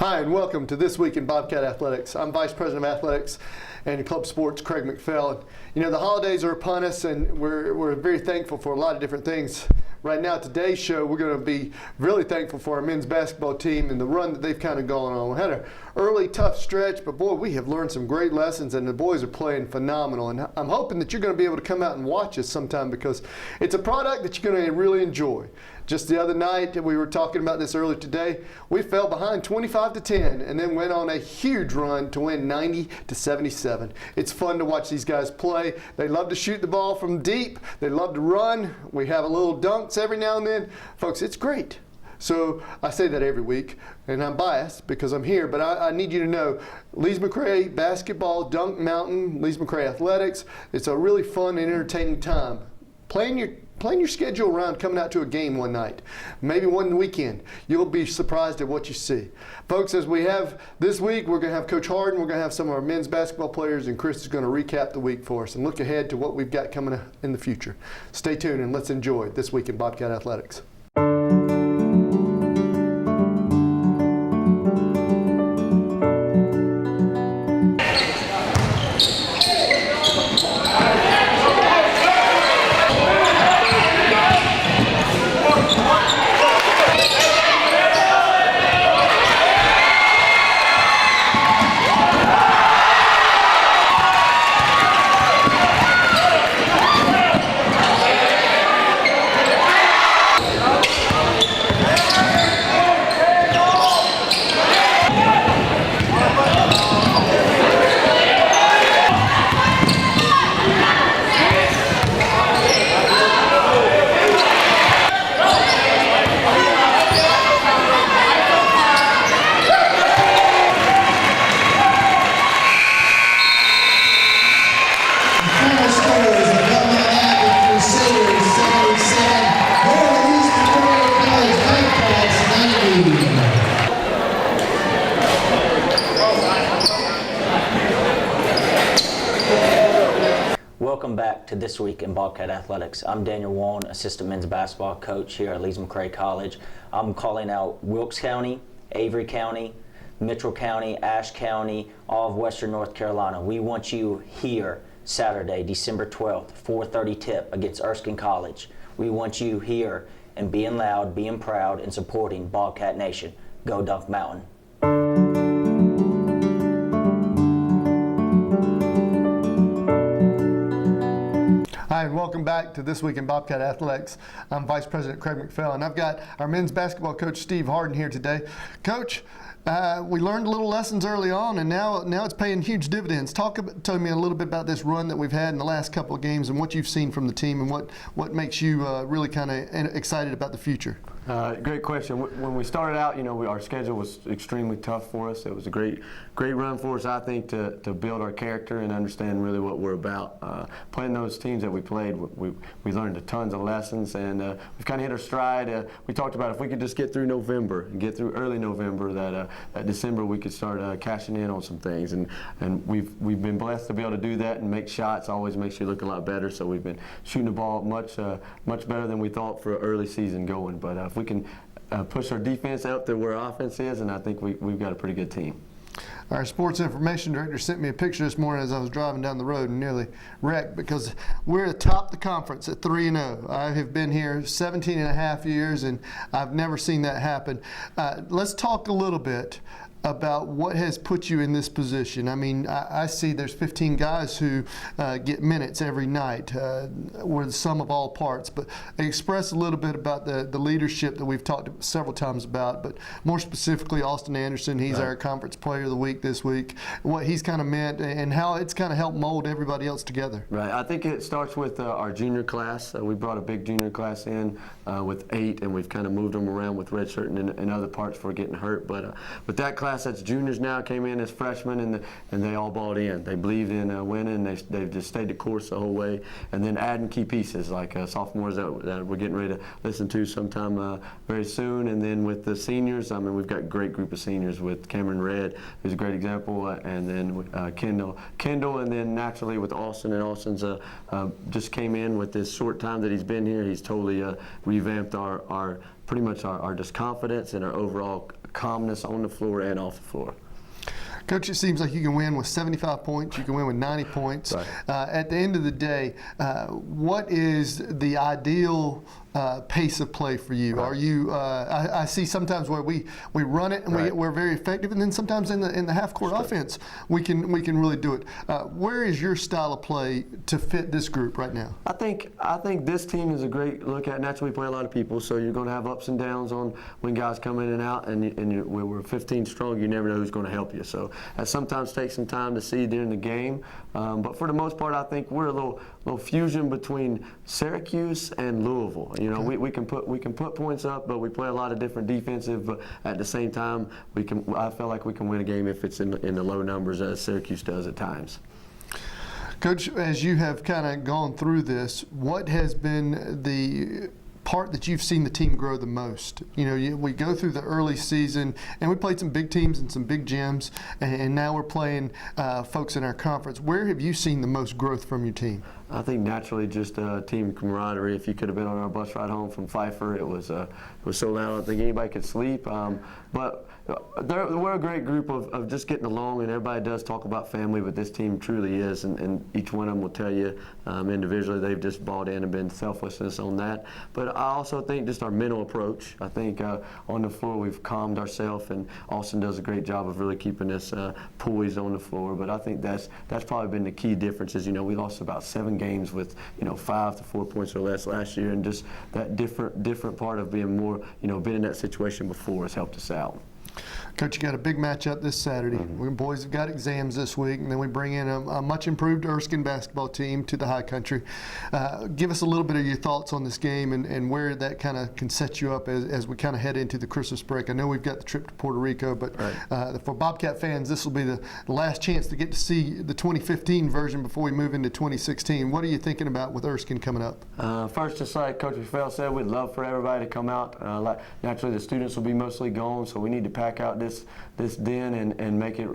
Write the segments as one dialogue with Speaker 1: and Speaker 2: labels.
Speaker 1: Hi, and welcome to This Week in Bobcat Athletics. I'm Vice President of Athletics and Club Sports, Craig McPhail. You know, the holidays are upon us, and we're very thankful for a lot of different things. Right now, today's show, we're going to be really thankful for our men's basketball team and the run that they've kind of gone on. We had an early, tough stretch, but boy, we have learned some great lessons, and the boys are playing phenomenal. And I'm hoping that you're going to be able to come out and watch us sometime, because it's a product that you're going to really enjoy. Just the other night, we were talking about this earlier today, we fell behind 25-10 and then went on a huge run to win 90-77. It's fun to watch these guys play. They love to shoot the ball from deep. They love to run. We have a little dunks every now and then. Folks, it's great. So I say that every week, and I'm biased because I'm here, but I need you to know, Lees-McRae basketball, Dunk Mountain, Lees-McRae athletics, it's a really fun and entertaining time. Playing your schedule around coming out to a game one night, maybe one weekend. You'll be surprised at what you see. Folks, as we have this week, we're going to have Coach Harden, we're going to have some of our men's basketball players, and Chris is going to recap the week for us and look ahead to what we've got coming in the future. Stay tuned and let's enjoy This Week in Bobcat Athletics.
Speaker 2: Welcome back to This Week in Bobcat Athletics. I'm Daniel Wong, Assistant Men's Basketball Coach here at Lees-McRae College. I'm calling out Wilkes County, Avery County, Mitchell County, Ashe County, all of Western North Carolina. We want you here Saturday, December 12th, 4:30 tip against Erskine College. We want you here and being loud, being proud, and supporting Bobcat Nation. Go Dunk Mountain.
Speaker 1: Hi, and welcome back to This Week in Bobcat Athletics. I'm Vice President Craig McPhail, and I've got our men's basketball coach, Steve Harden, here today. Coach, we learned little lessons early on, and now it's paying huge dividends. Talk to me a little bit about this run that we've had in the last couple of games and what you've seen from the team and what makes you really kind of excited about the future.
Speaker 3: Great question. When we started out, our schedule was extremely tough for us. It was a great run for us, I think, to build our character and understand really what we're about. Playing those teams that we played, we learned tons of lessons, and we've kind of hit our stride. We talked about if we could just get through November and get through early November, that December we could start cashing in on some things, and we've been blessed to be able to do that and make shots. Always makes you look a lot better. So we've been shooting the ball much better than we thought for an early season going. But if we can push our defense out to where our offense is, and I think we've got a pretty good team.
Speaker 1: Our sports information director sent me a picture this morning as I was driving down the road and nearly wrecked, because we're atop the conference at 3-0. I have been here 17 and a half years, and I've never seen that happen. Let's talk a little bit about what has put you in this position. I mean, I see there's 15 guys who get minutes every night. We're the sum of all parts. But express a little bit about the leadership that we've talked several times about, but more specifically Austin Anderson. He's our Conference Player of the Week this week. What he's kind of meant and how it's kind of helped mold everybody else together.
Speaker 3: Right. I think it starts with our junior class. We brought a big junior class in with 8, and we've kind of moved them around with redshirting and other parts for getting hurt. But with that class that's juniors now came in as freshmen, and they all bought in. They believed in winning. They've just stayed the course the whole way. And then adding key pieces like sophomores that we're getting ready to listen to sometime very soon. And then with the seniors, I mean, we've got a great group of seniors with Cameron Red, who's a great example, and then Kendall, and then naturally with Austin. And Austin's just came in with this short time that he's been here. He's totally revamped our pretty much our just confidence and our overall calmness on the floor and off the floor.
Speaker 1: Coach, it seems like you can win with 75 points, you can win with 90 points.
Speaker 3: Right.
Speaker 1: At the end of the day, what is the ideal pace of play for you?
Speaker 3: Right.
Speaker 1: Are you? I see sometimes where we run it and
Speaker 3: Right.
Speaker 1: we're very effective, and then sometimes in the half court offense we can really do it. Where is your style of play to fit this group right now?
Speaker 3: I think this team is a great look at. Naturally, we play a lot of people, so you're going to have ups and downs on when guys come in and out. And when we're 15 strong, you never know who's going to help you. So that sometimes takes some time to see during the game. But for the most part, I think we're a little fusion between Syracuse and Louisville. You know, we can put points up, but we play a lot of different defensive. But at the same time, I feel like we can win a game if it's in the low numbers as Syracuse does at times.
Speaker 1: Coach, as you have kind of gone through this, what has been the part that you've seen the team grow the most? You know, we go through the early season and we played some big teams and some big gyms, and now we're playing folks in our conference. Where have you seen the most growth from your team?
Speaker 3: I think naturally just team camaraderie. If you could have been on our bus ride home from Pfeiffer, it was so loud I don't think anybody could sleep. But we're a great group of just getting along, and everybody does talk about family, but this team truly is, and each one of them will tell you individually they've just bought in and been selflessness on that. But I also think just our mental approach. I think on the floor we've calmed ourselves, and Austin does a great job of really keeping us poised on the floor. But I think that's probably been the key difference. Is, you know, we lost about 7 games with 5 to 4 points or less last year, and just that different part of being more, been in that situation before has helped us out.
Speaker 1: Coach, you got a big matchup this Saturday. We boys have got exams this week, and then we bring in a much improved Erskine basketball team to the High Country. Give us a little bit of your thoughts on this game and where that kind of can set you up as we kind of head into the Christmas break. I know we've got the trip to Puerto Rico, but for Bobcat fans, this will be the last chance to get to see the 2015 version before we move into 2016. What are you thinking about with Erskine coming up?
Speaker 3: First, just like Coach McPhail said, we'd love for everybody to come out. Naturally, the students will be mostly gone, so we need to pack out this den and make it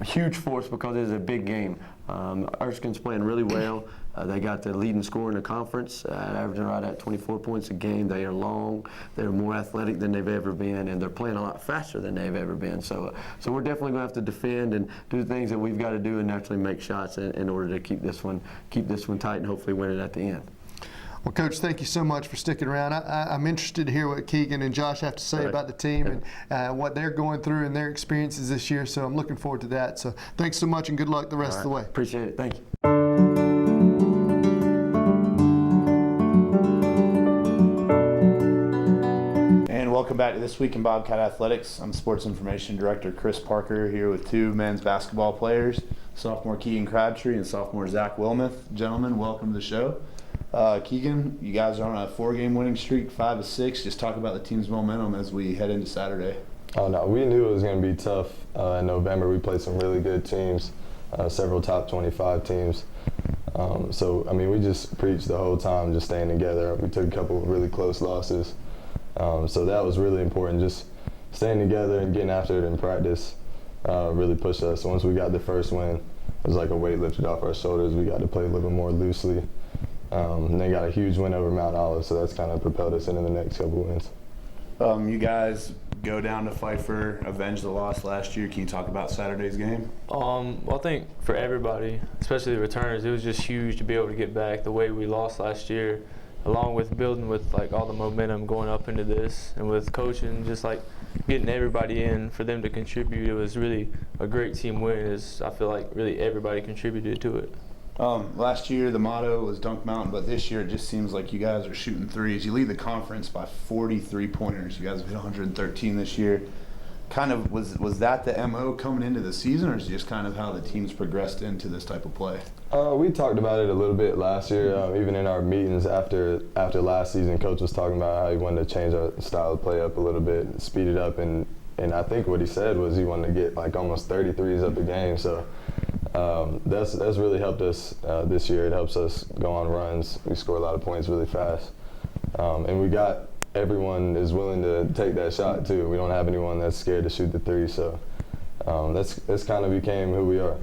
Speaker 3: huge for us because it is a big game. Erskine's playing really well. They got the leading scorer in the conference, averaging right at 24 points a game. They are long, they're more athletic than they've ever been, and they're playing a lot faster than they've ever been. So we're definitely going to have to defend and do the things that we've got to do and naturally make shots in order to keep this one tight and hopefully win it at the end.
Speaker 1: Well, Coach, thank you so much for sticking around. I'm interested to hear what Keegan and Josh have to say about the team and what they're going through and their experiences this year, so I'm looking forward to that. So thanks so much and good luck the rest of the way.
Speaker 3: Appreciate it. Thank you.
Speaker 4: And welcome back to This Week in Bobcat Athletics. I'm Sports Information Director Chris Parker here with 2 men's basketball players, sophomore Keegan Crabtree and sophomore Zach Wilmoth. Gentlemen, welcome to the show. Keegan, you guys are on a 4-game winning streak, 5 of 6. Just talk about the team's momentum as we head into Saturday.
Speaker 5: Oh no, we knew it was going to be tough in November. We played some really good teams, several top 25 teams. So, I mean, we just preached the whole time, just staying together. We took a couple of really close losses. So that was really important, just staying together and getting after it in practice really pushed us. Once we got the first win, it was like a weight lifted off our shoulders. We got to play a little bit more loosely. And they got a huge win over Mount Olive, so that's kind of propelled us into the next couple wins.
Speaker 4: You guys go down to Pfeiffer, avenge the loss last year. Can you talk about Saturday's game?
Speaker 6: Well, I think for everybody, especially the returners, it was just huge to be able to get back the way we lost last year, along with building with like all the momentum going up into this, and with coaching, just like getting everybody in for them to contribute. It was really a great team win. I feel like really everybody contributed to it.
Speaker 4: Last year the motto was Dunk Mountain, but this year it just seems like you guys are shooting threes. You lead the conference by 43 pointers. You guys have hit 113 this year. Kind of was that the MO coming into the season, or is it just kind of how the team's progressed into this type of play?
Speaker 5: We talked about it a little bit last year, even in our meetings after last season. Coach was talking about how he wanted to change our style of play up a little bit, speed it up, and I think what he said was he wanted to get like almost 33s up a game. So that's really helped us this year. It helps us go on runs. We score a lot of points really fast, and we got everyone is willing to take that shot too. We don't have anyone that's scared to shoot the 3. So that's kind of became who we are.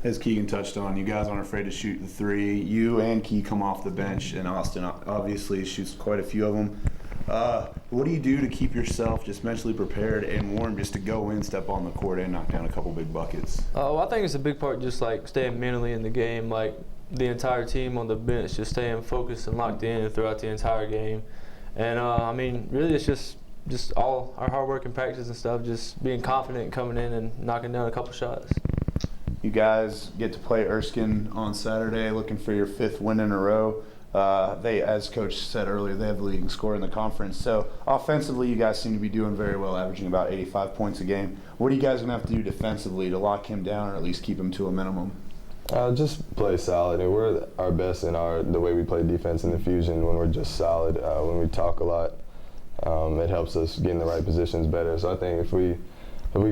Speaker 4: As Keegan touched on, you guys aren't afraid to shoot the 3. You and Key come off the bench, and Austin obviously shoots quite a few of them. What do you do to keep yourself just mentally prepared and warm just to go in, step on the court, and knock down a couple big buckets?
Speaker 6: Well, I think it's a big part just like staying mentally in the game, like the entire team on the bench, just staying focused and locked in throughout the entire game. And I mean, really, it's just all our hard work and practice and stuff, just being confident coming in and knocking down a couple shots.
Speaker 4: You guys get to play Erskine on Saturday, looking for your 5th win in a row. They, as Coach said earlier, they have the leading scorer in the conference. So offensively, you guys seem to be doing very well, averaging about 85 points a game. What are you guys going to have to do defensively to lock him down or at least keep him to a minimum?
Speaker 5: Just play solid, and we're our best in the way we play defense in the Fusion when we're just solid. When we talk a lot, it helps us get in the right positions better. So I think if we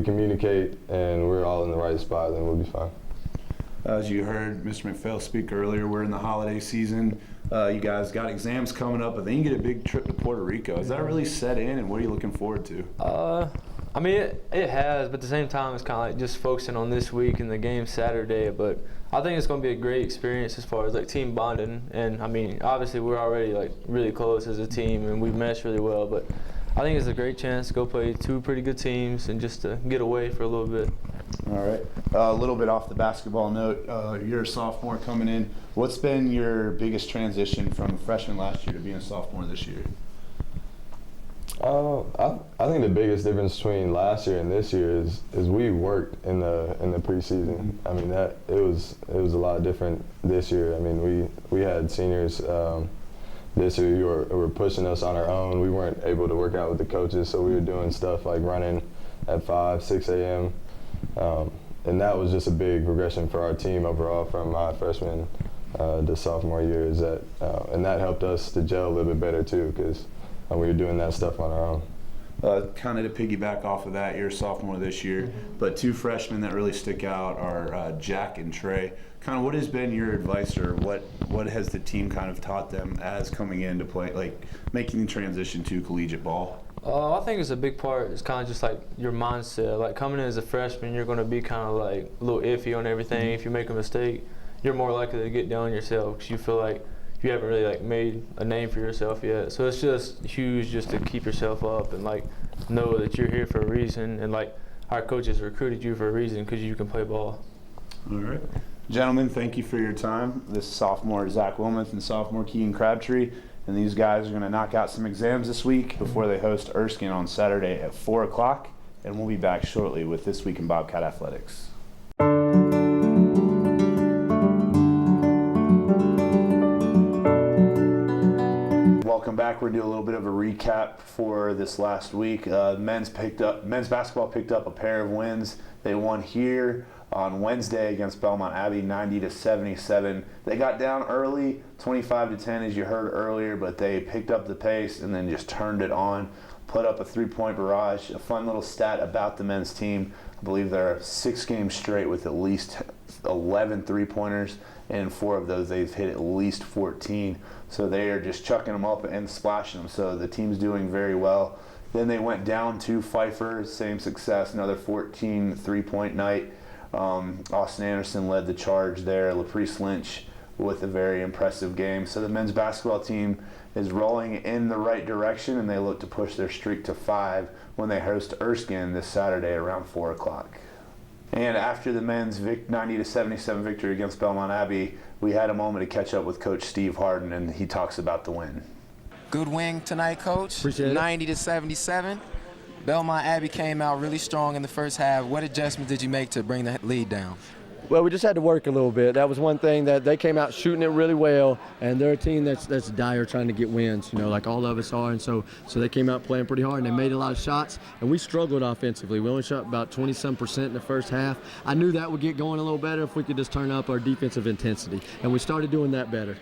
Speaker 5: communicate and we're all in the right spot, then we'll be fine.
Speaker 4: As you heard Mr. McPhail speak earlier, we're in the holiday season. You guys got exams coming up, but then you get a big trip to Puerto Rico. Is that really set in, and what are you looking forward to?
Speaker 6: I mean, it has, but at the same time, it's kind of like just focusing on this week and the game Saturday. But I think it's going to be a great experience as far as like team bonding. And I mean, obviously, we're already like really close as a team, and we mesh really well. But I think it's a great chance to go play 2 pretty good teams and just to get away for a little bit.
Speaker 4: All right. A little bit off the basketball note, you're a sophomore coming in. What's been your biggest transition from a freshman last year to being a sophomore this year?
Speaker 5: I think the biggest difference between last year and this year is we worked in the preseason. I mean it was a lot different this year. I mean we had seniors this year who were pushing us on our own. We weren't able to work out with the coaches, so we were doing stuff like running at 5, 6 a.m. And that was just a big progression for our team overall from my freshman to sophomore year. And that helped us to gel a little bit better too, because we were doing that stuff on our own.
Speaker 4: Kind of to piggyback off of that, you're a sophomore this year, but 2 freshmen that really stick out are Jack and Trey. Kind of what has been your advice, or what has the team kind of taught them as coming in to play, like making the transition to collegiate ball?
Speaker 6: I think it's a big part. It's kind of just like your mindset. Like coming in as a freshman, you're going to be kind of like a little iffy on everything. If you make a mistake, you're more likely to get down on yourself because you feel like you haven't really like made a name for yourself yet. So it's just huge just to keep yourself up and like know that you're here for a reason, and like our coaches recruited you for a reason because you can play ball.
Speaker 4: All right. Gentlemen, thank you for your time. This is sophomore Zach Wilmoth and sophomore Keegan Crabtree, and these guys are going to knock out some exams this week before they host Erskine on Saturday at 4 o'clock, and we'll be back shortly with This Week in Bobcat Athletics. Welcome back. We're doing a little bit of a recap for this last week. Men's basketball picked up a pair of wins. They won here on Wednesday against Belmont Abbey, 90-77. They got down early, 25-10, as you heard earlier, but they picked up the pace and then just turned it on, put up a 3-point barrage. A fun little stat about the men's team: I believe they're 6 games straight with at least 11 3-pointers, and 4 of those they've hit at least 14. So they are just chucking them up and splashing them. So the team's doing very well. Then they went down to Pfeiffer, same success, another 14 3-point night. Austin Anderson led the charge there. LaPrice Lynch with a very impressive game. So the men's basketball team is rolling in the right direction, and they look to push their streak to 5 when they host Erskine this Saturday around 4 o'clock. And after the men's 90-77 victory against Belmont Abbey, we had a moment to catch up with Coach Steve Harden, and he talks about the win.
Speaker 7: Good win tonight, Coach.
Speaker 3: Appreciate it.
Speaker 7: 90-77. Belmont Abbey came out really strong in the first half. What adjustments did you make to bring the lead down?
Speaker 8: Well, we just had to work a little bit. That was one thing, that they came out shooting it really well, and they're a team that's dire trying to get wins, like all of us are. And so they came out playing pretty hard, and they made a lot of shots, and we struggled offensively. We only shot about 20-some% in the first half. I knew that would get going a little better if we could just turn up our defensive intensity, and we started doing that better.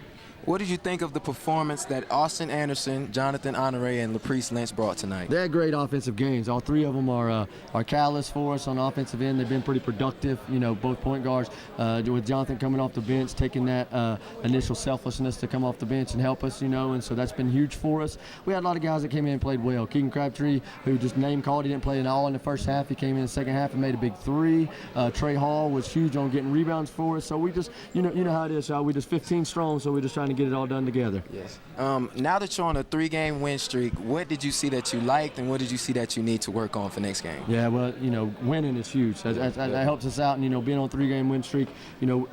Speaker 7: What did you think of the performance that Austin Anderson, Jonathan Honore, and LaPrice Lynch brought tonight?
Speaker 8: They had great offensive games. All 3 of them are catalysts for us on the offensive end. They've been pretty productive, both point guards. With Jonathan coming off the bench, taking that initial selflessness to come off the bench and help us, and so that's been huge for us. We had a lot of guys that came in and played well. Keegan Crabtree, who just name called, he didn't play at all in the first half. He came in the second half and made a big 3. Trey Hall was huge on getting rebounds for us. So we just, you know how it is, y'all. We just 15 strong, so we're just trying to get it all done together.
Speaker 7: Yes. Now that you're on a 3-game win streak, what did you see that you liked, and what did you see that you need to work on for next game?
Speaker 8: Yeah, well, winning is huge. That helps us out, and, being on a 3-game win streak,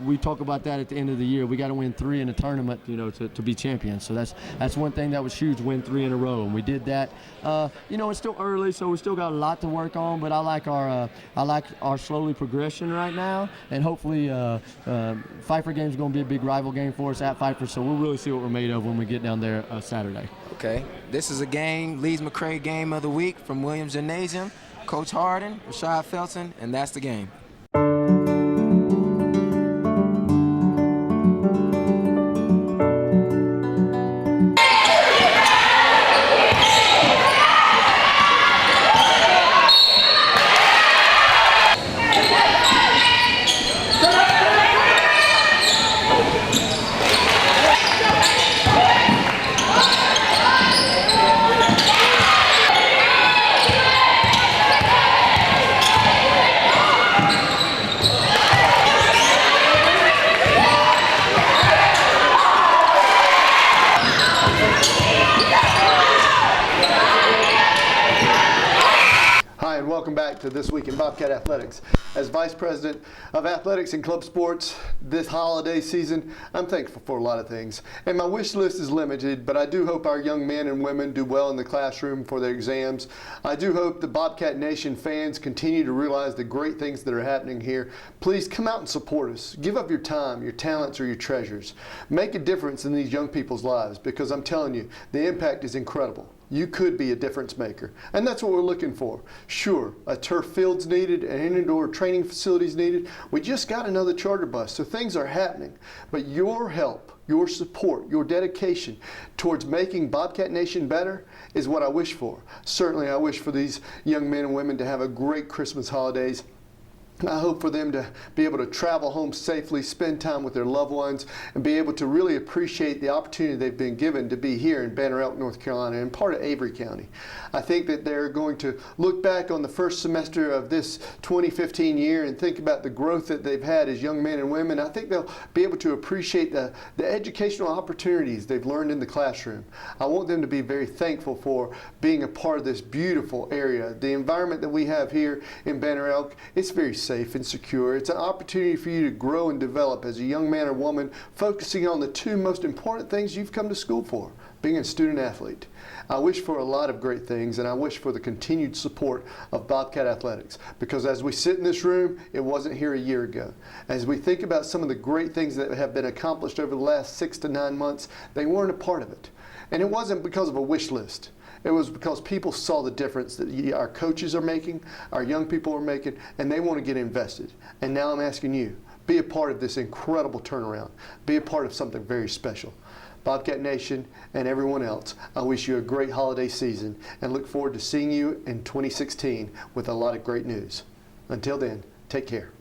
Speaker 8: we talk about that at the end of the year. We got to win 3 in a tournament, to be champions. So that's one thing that was huge, win 3 in a row, and we did that. It's still early, so we still got a lot to work on, but I like our slowly progression right now, and hopefully Pfeiffer game is going to be a big rival game for us at Pfeiffer, so we'll really see what we're made of when we get down there Saturday.
Speaker 7: Okay. This is a game, Lees-McRae Game of the Week from Williams Gymnasium. Coach Harden, Rashad Felton, and that's the game.
Speaker 1: Hi, and welcome back to This Week in Bobcat Athletics. As Vice President of Athletics and Club Sports this holiday season, I'm thankful for a lot of things. And my wish list is limited, but I do hope our young men and women do well in the classroom for their exams. I do hope the Bobcat Nation fans continue to realize the great things that are happening here. Please come out and support us. Give up your time, your talents, or your treasures. Make a difference in these young people's lives, because I'm telling you, the impact is incredible. You could be a difference maker, and that's what we're looking for. Sure, a turf field's needed, an indoor training facility's needed. We just got another charter bus, so things are happening. But your help, your support, your dedication towards making Bobcat Nation better is what I wish for. Certainly, I wish for these young men and women to have a great Christmas holidays. I hope for them to be able to travel home safely, spend time with their loved ones, and be able to really appreciate the opportunity they've been given to be here in Banner Elk, North Carolina, and part of Avery County. I think that they're going to look back on the first semester of this 2015 year and think about the growth that they've had as young men and women. I think they'll be able to appreciate the educational opportunities they've learned in the classroom. I want them to be very thankful for being a part of this beautiful area. The environment that we have here in Banner Elk, it's very safe and secure. It's an opportunity for you to grow and develop as a young man or woman, focusing on the 2 most important things you've come to school for, being a student athlete. I wish for a lot of great things, and I wish for the continued support of Bobcat Athletics, because as we sit in this room, it wasn't here a year ago. As we think about some of the great things that have been accomplished over the last 6 to 9 months, they weren't a part of it. And it wasn't because of a wish list. It was because people saw the difference that our coaches are making, our young people are making, and they want to get invested. And now I'm asking you, be a part of this incredible turnaround. Be a part of something very special. Bobcat Nation and everyone else, I wish you a great holiday season and look forward to seeing you in 2016 with a lot of great news. Until then, take care.